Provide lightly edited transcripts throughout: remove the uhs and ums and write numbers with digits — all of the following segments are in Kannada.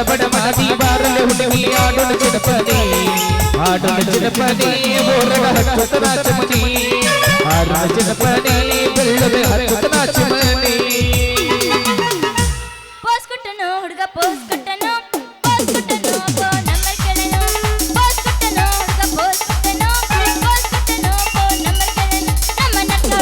ಬಡ ಮಾಡಿ ಬಾರಲೆ ಹುಡುಗಿ ಆಡೋಣ ಚಿಡಪದಿ ಆಡೋಣ ಚಿಡಪದಿ ಬೋರಗ ಹತ್ತನ ಚಮನಿ ಆಡೋಣ ಚಿಡಪದಿ ಬೆಳ್ಳವೆ ಹತ್ತನ ಚಮನಿ ಪೋಸ್ ಕೊಟ್ಟನು ಹುಡುಗ ಪೋಸ್ ಕೊಟ್ಟನು ಪೋ ನಂಬರ್ ಕೇಳನು ಪೋಸ್ ಕೊಟ್ಟನು ಹುಡುಗ ಪೋಸ್ ಕೊಟ್ಟನು ಪೋ ನಂಬರ್ ಕೇಳನು ನಮ್ಮ ನಟ್ಟ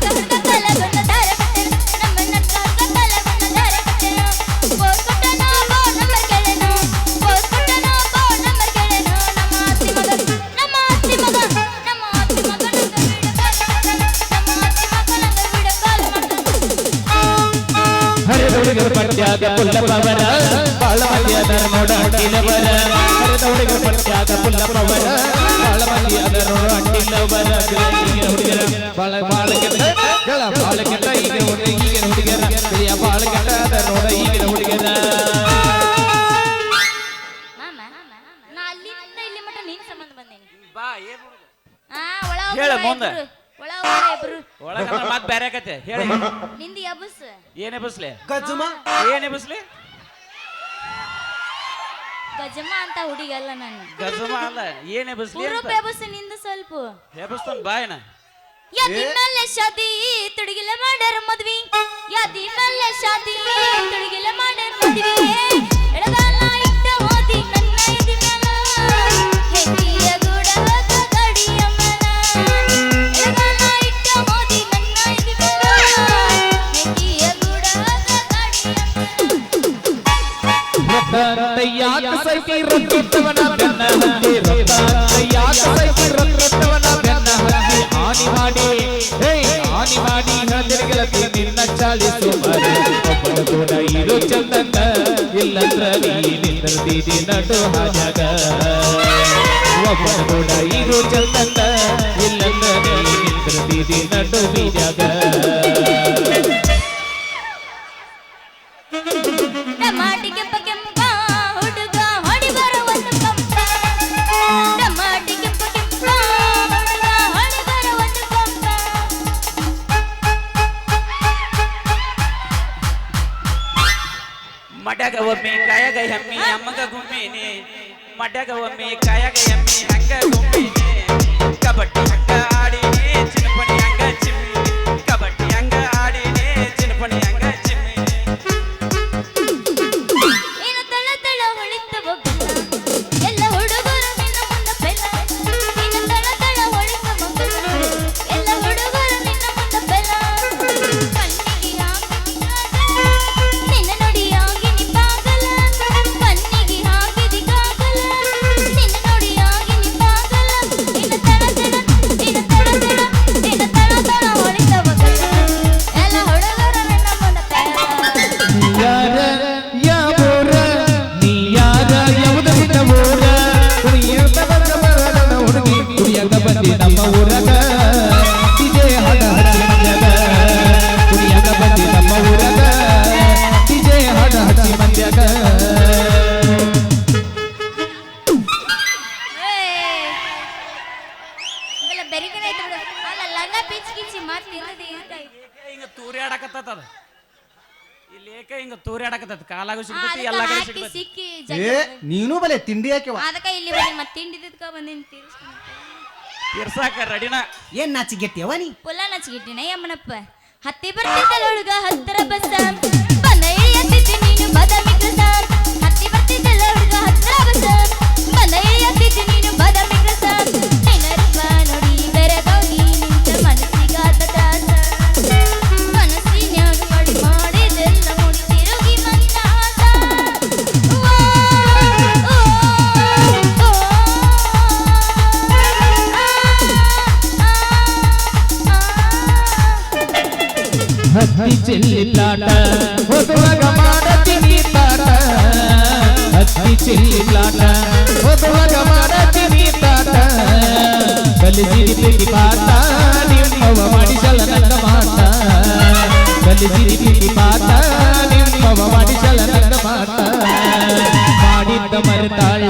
ಹುಡುಗ ಕಲಗೊಂಡ ದಾರ ಕಟ್ಟೆನು ನಮ್ಮ ನಟ್ಟ ಹುಡುಗ ಕಲಗೊಂಡ ದಾರ ಕಟ್ಟೆನು ಪೋಸ್ ಕೊಟ್ಟನು ಪೋ ನಂಬರ್ ಕೇಳನು ಪೋಸ್ ಕೊಟ್ಟನು ಪೋ ನಂಬರ್ ಕೇಳನು ನಮ್ಮ ಅತ್ತಿ ಮಗ ಹುಡುಗರು ಪಟ್ಟ್ಯಾಗ ಪುಲ್ಲಪ್ಪವರ ಬಾಳ ಮಂದಿಯಾದರ ನೋಡ ಅಡ್ಡಿಲವರ ಹುಡುಗರು ಪಟ್ಟ್ಯಾಗ ಪುಲ್ಲಪ್ಪವರ ಬಾಳ ಮಂದಿಯಾದರ ನೋಡ ಅಡ್ಡಿಲವರ ಹುಡುಗರ ಬಾಳ ಕೆಟ್ಟ ಈಗಿನ ಹುಡುಗರ ಬಿಳಿಯ ಬಾಳ ಕೆಟ್ಟ ನೋಡ ಈಗಿನ ಹುಡುಗರ ನಾ ಅಲ್ಲಿಂದ ಇಲ್ಲಿ ಮಟ್ಟ ನಿನ್ ಸಂಬಂಧ ಬಂದೇನಿ ಬಾ ಏನು ಒಳ ಹೇಳ ಮುಂದೆ ಒಳಗ ಮಾತ್ ಬೇರೆ ಆಕತ್ತೆ ಹೇಳಿ ನಿಂದಿ ಅಬಸ್ ಏನೇ ಬಸ್ಲೆ ಗಜ್ಜಮ ಏನೇ ಬಸ್ಲೆ ಗಜಮ ಅಂತ ಹುಡುಗಲ್ಲ ನಾನು ಗಜಮ ಅಲ್ಲ ಏನೇ ಬಸ್ಲಿ ಪೂರ್ವ ಬಸ್ ನಿಂದ ಸ್ವಲ್ಪ ಹೇಬಸ್ತನ್ ಬಾಯನ ಯಾದಿ ಮಲ್ಲ ಶಾದಿ ತುಡುಗಿಲ ಮಾಡರ ಮದ್ವಿ ಯಾದಿ ಮಲ್ಲ ಶಾದಿ ತುಡುಗಿಲ ಮಾಡರ ಮದ್ವಿ ಎಡಗಾಲ ಇಟ್ಟ ಹೋದಿ ನನ್ನ ಇದಿ ಮ್ಯಾಲ ಹೆತ್ತಿಯ ಗೂಡ ಹೋದ ಗಡಿಯ ಮನ ಎಡಗಾಲ ಇಟ್ಟ ಹೋದಿ ನನ್ನ ಇದಿ ಮ್ಯಾಲ ಹೆತ್ತಿಯ ಗೂಡ ಹೋದ ಗಡಿಯ ಮನ ತಯ್ಯಾಕ ಸೈಕಿ ರೊಟ್ಟವನ ಬೆನ್ನ ಹತ್ತಿ ತಯ್ಯಾಕ ಸೈಕಿ ರೊಟ್ಟವನ ಬೆನ್ನ ಹತ್ತಿ ಆನಿ ಮಾಡಿ ಹದಿರಗಲತಿ ನಿನ್ನ ಚಾಳಿಸು ಮರೆ ಒಬ್ಬನ ಕೂಡ ಇರೋ ಚಂದನ ಇಲ್ಲಂದ್ರ ನೀನಿಂದ್ರದೀದಿ ನಡು ಹಾಜಾಗ ಒಬ್ಬನ ಕೂಡ ಇರೋ ಚಂದನ ಇಲ್ಲಂದ್ರ ನೀನಿಂದ್ರದೀದಿ ನಡು ಬೀಜಾಗ ಟಮಾಟಿಗೆ ಕೆಂಪ ಹುಡುಗ ಹೊಡಿ ಬರೋ ಒಂದು ಕಂಪ ಟಮಾಟಿಗೆ ಕೆಂಪ ಹುಡುಗ ಹೊಡಿ ಬರೋ ಒಂದು ಕಂಪ ಮಡ್ಯಾಗ ಒಮ್ಮೆ ಕಾಯಾಗ ಎಮ್ಮಿ ಅಮ್ಮಗ ಗುಮ್ಮಿನಿ ಮಡ್ಯಾಗ ಒಮ್ಮೆ ಕಾಯಾಗ ಎಮ್ಮಿ ಹಂಗ ಗುಮ್ಮಿನಿ ಕಬಡ್ಡಿ ಹಂಗ ಆಡಿನಿ ಚಿನ್ನಪಣಿ ಹಂಗ ಚಿಮ್ಮಿ ಕಬಡ್ಡಿ ಹಂಗ ಆಡಿನಿ ಚಿನ್ನಪಣಿ ಹಂಗ ಚಿಮ್ಮಿ ನೀನು ತಳ ತಳ ಹೊಳಿತವ ಬೆಲ್ಲ ಎಲ್ಲ ಹುಡುಗರು ನಿನ್ನ ಮುಂದ ಬೆಲ್ಲ ನೀನು ತಳ ತಳ ಹೊಳಿತವ ಬೆಲ್ಲ ಎಲ್ಲ ಹುಡುಗರು ನಿನ್ನ ಮುಂದ ಬೆಲ್ಲ ಕಣ್ಣಿಗೆ ಹಾಕಿದಿ ನಿನ್ನ ನೋಡಿ ಆಗಿನಿ ಪಾಗಲ ಕಣ್ಣಿಗೆ ಹಾಕಿದಿ ಕಾಗಲ ನಿನ್ನ ನೋಡಿ ಆಗಿನಿ ಪಾಗಲ ನಿನ್ನ ತಳ ತಳ ಹೊಳಿತವ ಬೆಲ್ಲ ಎಲ್ಲ ಹುಡುಗರು ನಿನ್ನ ಮುಂದ ಬೆಲ್ಲ ಯಾರ ಯಾವೂರ ನೀ ಯಾರ ಯಾವುದರಿಂದ ಊರ ಕುಣಿಯದ ಬರದ ಹುಡುಗಿ ಕುಣಿಯದ ಬಂದಿ ನಮ್ಮ ಊರಗ ವಿಜಯ ಹಾಡ ಹಚ್ಚಿ ಮಂದ್ಯಾಗ ಕುಣಿಯದ ಬಂದಿ ನಮ್ಮ ಊರಗ ವಿಜಯ ಹಾಡ ಹಚ್ಚಿ ಮಂದ್ಯಾಗ ಇದೆಲ್ಲ ಬೆರಿಕನೆ ಐತೆ ಬಿಡು ಅಲ್ಲ ಲಂಗ ಪಿಚ್ ಕಿಚ್ಚಿ ಮಾತು ನಿನ್ನದೇ ಇರ್ತೈತೆ ಹಿಂಗ ತೂರ್ಯಾಡಕತ್ತದ ಇಲ್ಲಿ ಏಕ ಹಿಂಗ ತೂರ್ಯಾಡಕತ್ತದ ಕಾಲಾಗೂ ಸಿಗ್ತೈತಿ ಎಲ್ಲ ಕಡೆ ಹಾಕಿ ಸಿಗ್ತೈತಿ ಸಿಕ್ಕಿ ಏ ನೀನು ಬಲೆ ತಿಂಡಿ ಹಾಕಿವ ಅದಕ್ಕ ಇಲ್ಲಿ ಬಂದಿ ಮತ್ತೆ ತಿಂಡಿದಕ್ಕ ಬಂದಿನ ತೀರಿಸ್ಕೊಂಡು ತೀರ್ಸಾಕ ರೆಡಿನ ಏನ್ ನಾಚಿಗೆಟ್ಟಿಯವ ನೀ ಪುಲ್ಲ ನಚ್ಚಿಗಿಟ್ಟಿನ ಯಮ್ಮನಪ್ಪ ಹತ್ತಿ ಬರ್ತಿದ್ದಲ್ಲ ಹುಡುಗ ಹತ್ತರ ಬಸ್ಸ ಬಂದ ಇಳಿಯತ್ತಿದ್ದಿ ನೀನು ಬಾದಾಮಿ ಕ್ರಸ ಹತ್ತಿ ಬರ್ತಿದ್ದಲ್ಲ ಹುಡುಗ ಹತ್ತರ ಬಸ್ಸ ಬಂದ ಇಳಿಯತ್ತಿದ್ದಿ ನೀನು ಬಾದಾಮಿ ಕ್ರಸ ನಿನ್ನ ರೂಪ ನೋಡಿ ಬೆರಗೌನಿ ನಿಂತ ಮನಸ್ಸಿಗಾದ ತ್ರಾಸ ಮನಸ್ಸಿನ್ಯಾಗ ಮಾಡಿದೆಲ್ಲ ನೋಡಿ ತಿರುಗಿ ಬಂದ ಆಸ ಹತ್ತಿ ಚೆಲ್ಲಿಲಾಟ ಹೋಗುವಾಗ ಮಾಡತೀನಿ ತಾಟ ಹತ್ತಿ ಚೆಲ್ಲಿಲಾಟ ಹೋಗುವಾಗ ಮಾಡತೀನಿ ತಾಟ ಕಲಿಸಿರಿ ಪ್ರೀತಿ ಪಾಠ ನಿಮ್ಮವ ಮಾಡಿಸಲ ನನ್ನ ಮಾಟ ಕಲಿಸಿರಿ ಪ್ರೀತಿ ಪಾಠ ನಿಮ್ಮವ ಮಾಡಿಸಲ ನನ್ನ ಮಾಟ ಮಾಡಿದ್ದ ಮರೆತಾಳ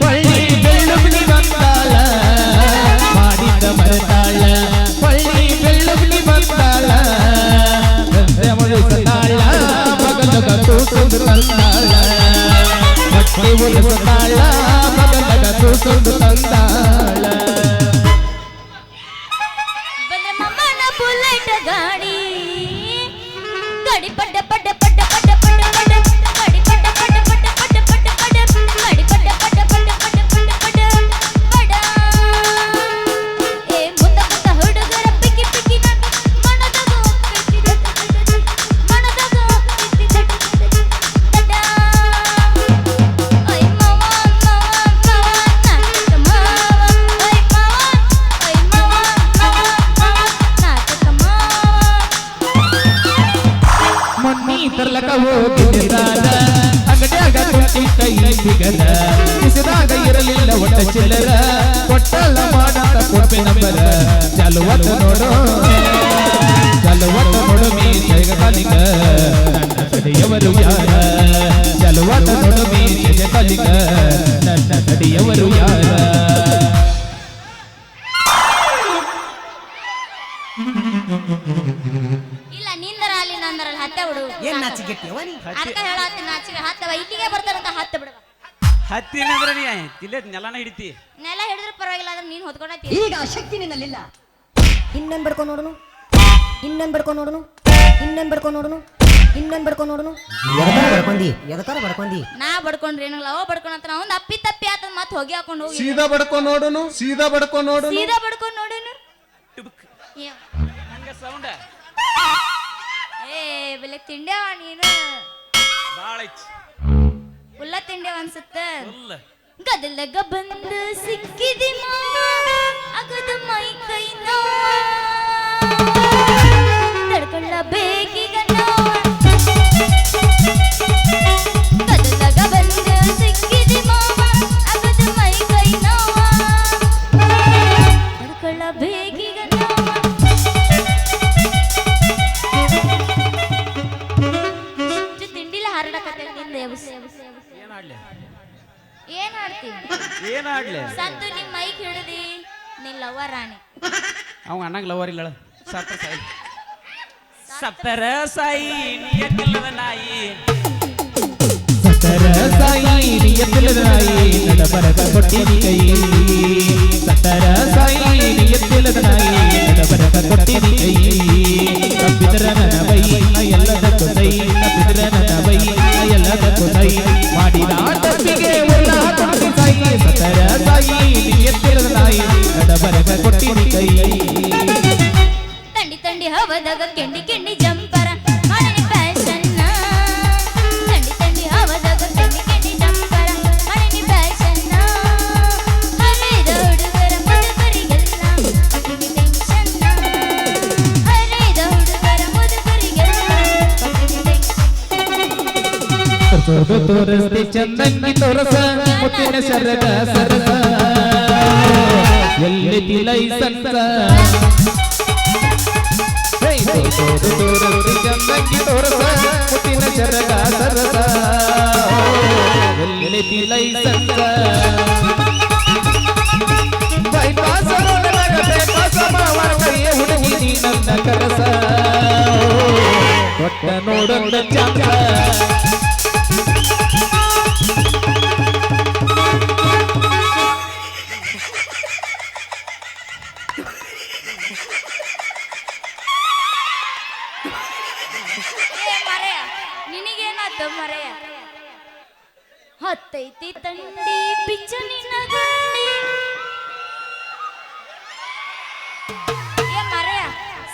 ಒಳ್ಳಿ ಬೆಳ್ಳುಬ್ಲಿ ಬಂದಾಳ ಮಾಡಿದ್ದ ಮರೆತಾಳ ಒಳ್ಳಿ ಬೆಳ್ಳುಬ್ಲಿ ಬಂದಾಳ ಮಗಲ ಕತ್ತೂತು ಕೂಸೊಂದು ತಂದಾಳ ಹೊಟ್ಟೆ ಉರಿಸುತ್ತಾಳ ಮಗನಗ ಕೂಸೊಂದು ತಂದಾಳ ಬಂದ್ರೆ ಮಮ್ಮನ ಬುಲೆಟ್ ಗಾಡಿ ಗಾಡಿ ಪಡ್ಡ ಪಡ್ಡ ಪಡ್ಡ ಪಡ್ಡ ಪಡ್ಡ ಪಡ್ಡ ಗಾಡಿ ಪಡ್ಡ ಪಡ್ಡ ಪಡ್ಡ ಪಡ್ಡ ಪಡ್ಡ ಪಡ್ಡ ಗಾಡಿ ಪಡ್ಡ ಪಡ್ಡ ಪಡ್ಡ ಪಡ್ಡ ಪಡ್ಡ ಪಡ್ಡ ಪಡ ಏ ಮುದ್ದ ಮುದ್ದ ಹುಡುಗರ ಪಿಕ್ಕಿ ಪಿಕ್ಕಿ ನಾಕಿ ಮನದಾಗ ಪಿಕ್ಕಿ ಮನದಾಗ ಪಿಕ್ಕಿ ತಡ ಓಯ್ ಮಾವ ನಾಟಕ ಮಾವ ಓಯ್ ಮಾವ ನಾಟಕ ಮಾವ ಮೊನ್ನಿ ತರ್ಲಕ ಹೋಗಿದ್ದಾನ ಅಂಗಡ್ಯಾಗ ತುಟ್ಟಿ ಕೈ ಸಿಗದ ಕಿಸಿದಾಗ ಇರಲಿಲ್ಲ ಒಟ್ಟ ಚಿಲ್ಲರ ಕೊಟ್ಟಲ್ಲ ಮಾಡಂತ ಕೊಪ್ಪೆ ನಂಬರ ಚಲುವತ್ತು ನೋಡು ಮೀ ಜಗ ಕಲಿಗ ನನ್ನ ತಡೆಯವರು ಯಾರ ಚಲುವತ್ತು ನೋಡು ಮೀ ಜಗ ಕಲಿಗ ನನ್ನ ತಡೆಯವರು ಯಾರ ಇಲ್ಲ ನಿಂದರ ಅಲ್ಲಿ ನಂದರಲ್ಲಿ ಹತ್ತೆ ಬಿಡು ಏನ್ ನಾಚಿಗೆಟ್ಟಿಯವ ನೀ ಅರ್ಕ ಹೇಳತ್ತೀನಿ ನಾಚಿಗೆ ಹತ್ತವ ಇಲ್ಲಿಗೆ ಬರ್ತಾರಂತ ಹತ್ತೆ ಬಿಡುವ ಹತ್ತಿನಂದ್ರ ನೀ ತಿಲ್ಲೇ ನೆಲನ ಹಿಡಿತಿ ನೆಲ ಹಿಡಿದ್ರೆ ಪರವಾಗಿಲ್ಲ ಆದ್ರೆ ನೀನ್ ಹೊತ್ಕೊಂಡೈತಿ ಈಗ ಆ ಶಕ್ತಿ ನಿನ್ನಲ್ಲಿಲ್ಲ ಇನ್ನೊಂದು ಬಡ್ಕೊಂಡು ನೋಡುನು ಇನ್ನೊಂದು ಬಡ್ಕೊಂಡು ನೋಡುನು ಇನ್ನೊಂದು ಬಡ್ಕೊಂಡು ನೋಡುನು ಇನ್ನೊಂದು ಬಡ್ಕೊಂಡು ನೋಡುನು ಎದಕಾರ ಬಡ್ಕೊಂಡಿ ನಾ ಬಡ್ಕೊಂಡ್ರಿ ಏನಾಗಲ್ಲ ಅವ ಬಡ್ಕೊಂಡಂತ ನಾವು ಒಂದು ಅಪ್ಪಿ ತಪ್ಪಿ ಆತದ ಮತ್ತೆ ಹೋಗಿ ಹಾಕೊಂಡು ಹೋಗಿ ಸೀದಾ ಬಡ್ಕೊಂಡು ನೋಡುನು ಸೀದಾ ಬಡ್ಕೊಂಡು ನೋಡೇನು ಟುಬುಕ್ ಹಂಗ ಸೌಂಡ ಏ ಬೆಲೆ ತಿಂಡ್ಯಾವ ನೀನು ಬಾಳ ಐತಿ ಉಲ್ಲ ತಿಂಡ್ಯಾವ ಅನ್ಸುತ್ತ ಫುಲ್ ಗದಲಗ ಬಂದು ಸಿಕ್ಕಿದಿ ಮಾವ ಅಗದ ಮೈ ಕೈ ನೋವ ತಡ್ಕೊಳ್ಳ ಬೇಕೀಗ ನೋವ ಗದಲಗ ಬಂದು ಸಿಕ್ಕಿದಿ ಮಾವ ಅಗದ ಮೈ ಕೈ ನೋವ ತಡ್ಕೊಳ್ಳ ಬೇಕೀಗ ನೋವ ತಿಂಡಿಲ ಹರಡಕತ್ತೆ ನಿಂದ ಏನಾಡ್ಲಿ ಏನ್ ಆಡ್ತಿ ಏನಾಡ್ಲಿ ಸಂತು ನಿಮ್ ಮೈಕ್ ಹಿಡಿದಿ ನಿನ್ ಲವ್ವ ರಾಣಿ ಅವ ಅಣ್ಣಂಗ್ ಲವರ್ ಇಲ್ಲ ಸತ್ತರ ಸಾಯಿ ನಿಯತ್ತಿಲ್ಲದ ನಾಯಿ ಸತ್ತರ ಸಾಯಿ ನಿಯತ್ತಿಲ್ಲದ ನಾಯಿ ನಡ ಬರಗ ಕೊಟ್ಟಿನಿ ಕೈ ಸತ್ತರ ಸಾಯಿ ನಿಯತ್ತಿಲ್ಲದ ನಾಯಿ ನಡ ಬರಗ ಕೊಟ್ಟಿನಿ ಕೈ ತಪ್ಪಿದ್ರ ನನ್ನ ಬೈ ಎಲ್ಲದಕ್ಕೂ ಸೈ ತಪ್ಪಿದ್ರ ನನ್ನ ಬೈ ಎಲ್ಲದಕ್ಕೂ ಸೈ ಮಾಡಿದ ತಪ್ಪಿಗೆ ಉಳ್ಳ ಕೊಟ್ಟು ಸಾಯಿ ಸತ್ತರ ಸಾಯಿ ನಿಯತ್ತಿಲ್ಲದ ನಾಯಿ ನಡ ಬರಗ ಕೊಟ್ಟಿನಿ ಕೈ ತಂಡಿ ತಂಡಿ ಹವದಾಗ ಕೆಂಡಿ ಕೆಂಡಿ ಜಂಪರ ಮಾಡನಿ ಫ್ಯಾಷನ್ ತಂಡಿ ತಂಡಿ ಹವದಾಗ ಕೆಂಡಿ ಕೆಂಡಿ ಜಂಪರ ಮಾಡನಿ ಫ್ಯಾಷನ್ ಹರಿದ ಹುಡುಗರ ಮುದುಕರಿಗೆಲ್ಲ ಪಟ್ಟಿಗೆ ಟೆನ್ಷನ್ ಹರಿದ ಹುಡುಗರ ಮುದುಕರಿಗೆಲ್ಲ ಪಟ್ಟಿಗೆ ಟೆನ್ಷನ್ ತೋರಿಸ್ತಿ ಚಂದಂಗಿ ತೋರಸ ಮುತ್ತಿನ ಸರಗ ಸರಸ ಎಲ್ಲಿ ಲೈಸನ್ಸ ತೋರಿಸ್ತಿ ಚಂದಂಗಿ ತೋರಸ ಮುತ್ತಿನ ಸರಗ ಸರಸ ಎಲ್ಲಿ ಲೈಸನ್ಸ ಬೈಪಾಸ ಹುಡುಗಿ ನನ್ನ ಕರಸ ಕೊಟ್ಟ ನೋಡೊಂದ ಚಂದ ನಿನಗೇನಾಯ್ತು ಮರೆಯ ಹತ್ತೈತಿ ತಂಡಿ ಪಿಚ್ಚ ನಿನ್ನ ಗಂಡಿ ಏ ಮರೆಯ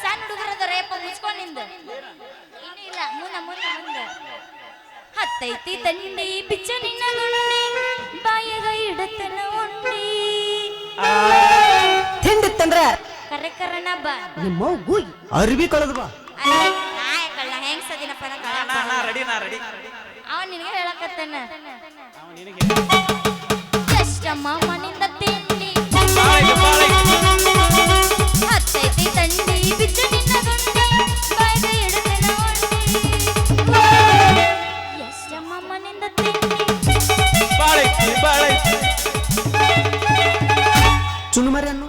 ಸಣ್ಣ ಹುಡುಗರದ ರೇಪ ಮುಚ್ಕೊಂಡಿಂದ ಇನ್ನೂ ಇಲ್ಲ ಮುಂದೆ ಹತ್ತೈತಿ ತಂಡಿ ಪಿಚ್ಚ ನಿನ್ನ ಗಂಡಿ ಬಾಯಗ ಇಡತನ ಉಂಡಿ ತಿಂಡಿತ್ತಂದ್ರ ಕರೆ ಕರಣ ಬಾ ನಿಮ್ಮ ಗೂಗಿ ಅರ್ಬಿ ಕಳೆದು ಬಾ ನಾಯಕಲ್ಲ ಹೆಂಗ್ ಸದಿನಪ್ಪ ನಾ ರೆಡಿ ಅವ ನಿನಗೆ ಹೇಳಕತ್ತನ ಅವ ನಿನಗೆ ಎಷ್ಟಮ್ಮ ಮನಿಂದ ತಿಂಡಿ ಬಾಳ ಹತ್ತೈತಿ ತಂಡಿ ಬಿಚ್ಚ ನಿನ್ನ ಗುಂಡಿ ಬಾಯ್ಗ ಇಡತನ ಉಂಡಿ ಎಷ್ಟಮ್ಮ ಮನಿಂದ ತಿಂಡಿ ಬಾಳ ಚುನು ಮರಿ ಅನ್ನು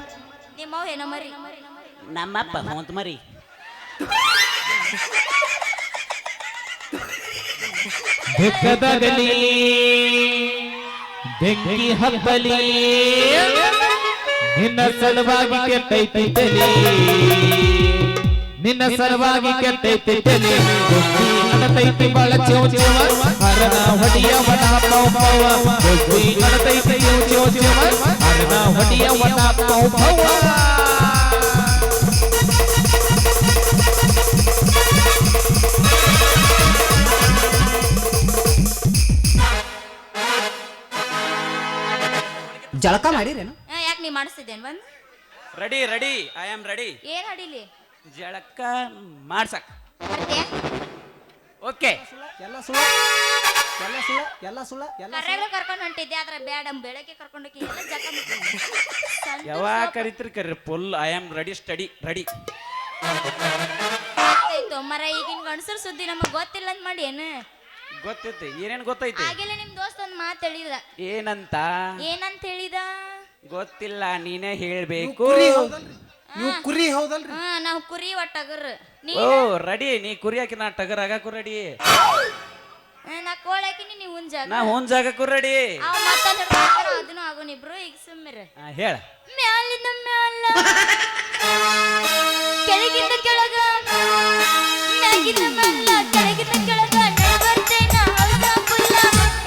ನಿಮ್ಮವ್ ಏನೋ ಮರಿ ದುಃಖದಾಗಲಿ ಬೆಂಕಿ ಹತ್ತಲಿ ನಿನ್ನ ಸಲುವಾಗಿ ಕೆಟ್ಟೈತಿ ತಲಿ ನಿನ್ನ ಸಲುವಾಗಿ ಕೆಟ್ಟೈತಿ ತಲಿ ಬುದ್ಧಿ ಅಣತೈತಿ ಬಾಳ ಚೇವ ಚೇವ ಹರನ ಹೊಡಿಯ ವನ ಪೌ ಪೌವ ಬುದ್ಧಿ ಅಣತೈತಿ ಚೇವ ಚೇವ ಹರನ ಹೊಡಿಯ ವನ ಪೌ ಪೌವ ಜಳಕ ಮಾಡಿರೇನು ಯಾಕೆ ನೀ ಮಾಡಿಸ್ತಿದ್ದೇನ್ ಬಂದ್ ready ready I am ready ಏನ್ ಹಡಿಲಿ ಜಳಕ ಮಾಡ್ಸಕ್ ಮತ್ತೆ ಓಕೆ ಎಲ್ಲ ಸುಳ್ಳ ಎಲ್ಲ ಸುಳ್ಳ ಎಲ್ಲ ಸುಳ್ಳ ಎಲ್ಲ ಕರೆಗಳು ಕರ್ಕೊಂಡು ಹೊಂಟಿದ್ದೆ ಆದ್ರೆ ಬೇಡ ಬೆಳಗ್ಗೆ ಕರ್ಕೊಂಡೋಗಿ ಎಲ್ಲ ಜಕ ಯಾವಾಗ ಕರಿತೀರಿ ಕರ್ರಿ full I am ready study ready ಗೊತ್ತಾಯ್ತು ಮರ ಈಗಿನ ಗಂಡಸರ ಸುದ್ದಿ ನಮಗ್ ಗೊತ್ತಿಲ್ಲ ಅಂತ ಮಾಡಿ ಏನು ಗೊತ್ತೈತಿ ಏನೇನ್ ಗೊತ್ತೈತಿ ಆಗಿಲ್ಲ ನಿಮ್ ದೋಸ್ತ ಒಂದ್ ಮಾತು ಹೇಳಿದ ಏನಂತ ಏನಂತ ಹೇಳಿದ ಗೊತ್ತಿಲ್ಲ ನೀನೇ ಹೇಳ್ಬೇಕು ನೀವು ಕುರಿ ಹೌದಲ್ರಿ ಹಾ ನಾವ್ ಕುರಿ ಒಟ್ಟಗರ್ ನೀ ಓ ರೆಡಿ ನೀ ಕುರಿ ಹಾಕಿ ನಾ ಟಗರ್ ಆಗಾಕು ರೆಡಿ ನಾ ಕೋಳ ಹಾಕಿನಿ ನೀವ್ ಉಂಜಾಗ ನಾ ಹೋನ್ ಜಾಗಕ್ಕೂ ರೆಡಿ ಅವ್ ಮತ್ತೊಂದ್ ಹಿಡ್ಕೊಂಡ್ರ ಅದನ್ನು ಆಗೋನಿಬ್ರು ಈಗ ಸುಮ್ಮಿರ ಹೇಳ ಮ್ಯಾಲಿಂದ ಮ್ಯಾಲ ಕೆಳಗಿಂದ ಕೆಳಗ ಮ್ಯಾಗಿಂದ ಮ್ಯಾಲ ಕೆಳಗಿಂದ ಕೆಳಗ ನಡ್ಬರ್ತೇನ ಹೌದ ಪುಲ್ಲ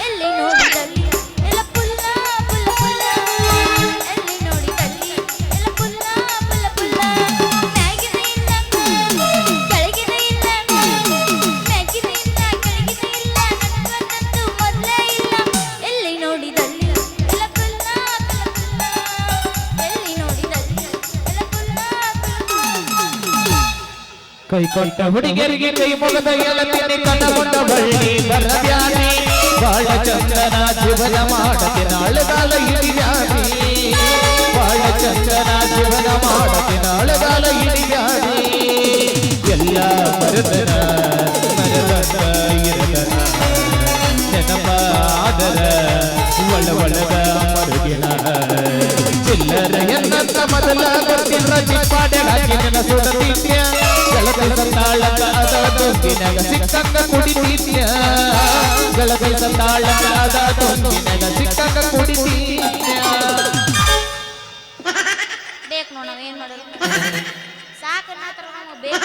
ಎಲ್ಲಿ ನೋಡಿದಲ್ಲಿ ಎಲ್ಲ ಪುಲ್ಲ ಪುಲ್ಲ ಪುಲ್ಲ ಎಲ್ಲಿ ನೋಡಿದಲ್ಲಿ ಎಲ್ಲ ಪುಲ್ಲ ಪುಲ್ಲ ಪುಲ್ಲ ಮ್ಯಾಗಿನ ಇಲ್ಲ ಕೆಳಗಿನ ಇಲ್ಲ ಮ್ಯಾಗಿನ ಇಲ್ಲ ಕೆಳಗಿನ ಇಲ್ಲ ನನ್ಗಂತೂ ಮೊದಲೇ ಇಲ್ಲ ಎಲ್ಲಿ ನೋಡಿದಲ್ಲಿ ಎಲ್ಲ ಪುಲ್ಲ ಪುಲ್ಲ ಪುಲ್ಲ ಎಲ್ಲಿ ನೋಡಿದಲ್ಲಿ ಎಲ್ಲ ಪುಲ್ಲ ಪುಲ್ಲ ಕೈ ಕೊಟ್ಟ ಹುಡುಗರಿಗೆ ಕೈ ಮುಗದ ಗೆಳತಿನಿ ಕನಗೊಂಡ ಬಳ್ಳಿ ಬರಬ್ಯಾನಿ ಬಾಳ ಚಂದನ ಜೀವನ ಮಾಡತೆ ನಾಳೆಗಾಲ ಹಿಡಿಯಾನಿ ಬಾಳ ಚಂದನ ಜೀವನ ಮಾಡತೆ ನಾಳೆಗಾಲ ಹಿಡಿಯಾನಿ ಎಲ್ಲ ಮರದನ ಮರದನ ಇರದನ ನೆನಪ ಆದರ ಒಳ ಒಳಗ ಮರುಗಿನ ಚಿಲ್ಲರ ಎನ್ನಂತ ಮೊದಲ ಗೊತ್ತಿಲ್ಲ ಚಿಪ್ಪಾಡೆ ಹಾಕಿ ನನ್ನ ಸುಡತಿದ್ಯ ಗಳಗೈಸ ತಾಳಕ ಅದ ದೊಂದಿನಗ ಸಿಕ್ಕಂಗ ಕುಡಿತೀತ್ಯ ಗಳಗೈಸ ತಾಳಕ ಅದ ದೊಂದಿನಗ ಸಿಕ್ಕಂಗ ಕುಡಿತೀತ್ಯ ಬೇಕು ನೋಡ್ ನಾವ್ ಏನ್ ಮಾಡೋದು ಸಾಕು ನಾತ್ರ ನಮಗ್ ಬೇಕು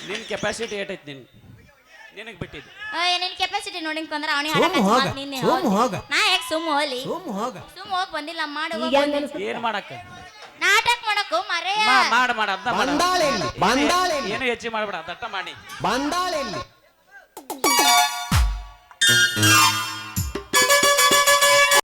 ನಿನ್ ಕೆಪಾಸಿಟಿ ಏಟೈತಿ ನಿನಗ್ ಬಿಟ್ಟಿದ್ದು ನಿನ್ ಕೆಪಾಸಿಟಿ ನೋಡಿಕೊಂಡ್ರ ಅವನಿಗೆ ಸುಮ್ ಹೋಗ, ಸುಮ್ ಹೋಗ. ನಾ ಯಾಕೆ ಸುಮ್ ಹೋಲಿ ಸುಮ್ ಹೋಗ ಸುಮ್ ಹೋಗ್ ಬಂದಿಲ್ಲ ಮಾಡು ಏನ್ ಮಾಡಕ್ಕ ನಾಟಕ ಮಾಡಕ್ಕೋ ಮರೆಯ ಮಾಡ ಮಾಡ ಅದ್ನ ಮಾಡ ಬಂದಾಳೆಲ್ಲಿ ಬಂದಾಳೆಲ್ಲಿ ಏನು ಹೆಚ್ಚಿ ಮಾಡ್ಬೇಡ ದಟ್ಟ ಮಾಡಿ ಬಂದಾಳೆಲ್ಲಿ